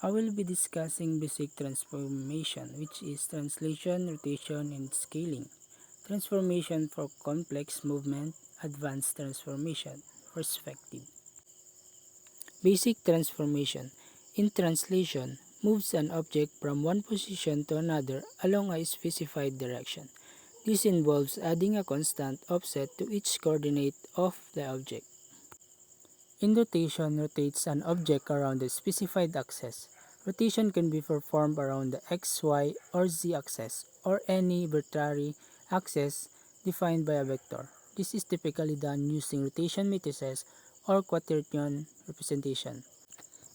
I will be discussing basic transformation, which is translation, rotation, and scaling. Transformation for complex movement, advanced transformation, perspective. Basic transformation. In translation, moves an object from one position to another along a specified direction. This involves adding a constant offset to each coordinate of the object. In rotation, rotates an object around a specified axis. Rotation can be performed around the x, y, or z axis, or any arbitrary axis defined by a vector. This is typically done using rotation matrices or quaternion representation.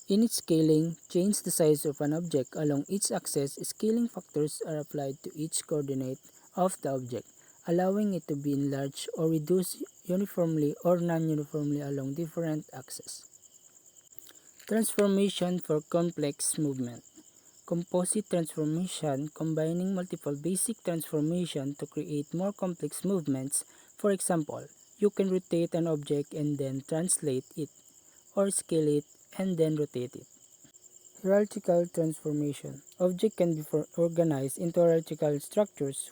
In its scaling, change the size of an object along each axis. Scaling factors are applied to each coordinate of the object, allowing it to be enlarged or reduced uniformly or non-uniformly along different axes. Transformation for complex movement. Composite transformation combining multiple basic transformations to create more complex movements. For example, you can rotate an object and then translate it, or scale it and then rotate it. Hierarchical transformation. Objects can be organized into hierarchical structures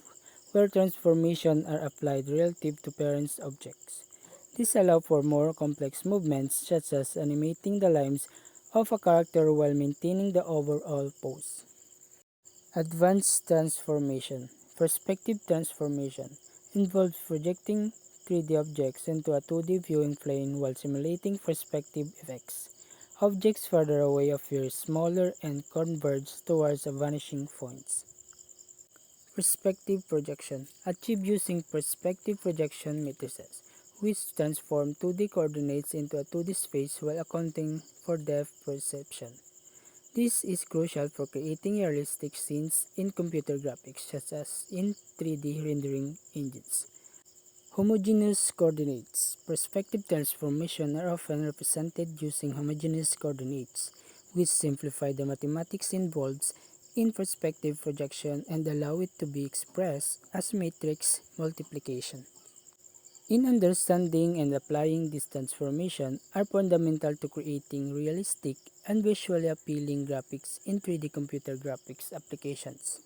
where transformations are applied relative to parent objects. This allows for more complex movements such as animating the limbs of a character while maintaining the overall pose. Advanced transformation. Perspective transformation involves projecting 3D objects into a 2D viewing plane while simulating perspective effects. Objects further away appear smaller and converge towards a vanishing point. Perspective projection, achieved using perspective projection matrices, which transform 2D coordinates into a 2D space while accounting for depth perception. This is crucial for creating realistic scenes in computer graphics such as in 3D rendering engines. Homogeneous coordinates. Perspective transformation are often represented using homogeneous coordinates, which simplify the mathematics involved in perspective projection and allow it to be expressed as matrix multiplication. In understanding and applying this transformation are fundamental to creating realistic and visually appealing graphics in 3D computer graphics applications.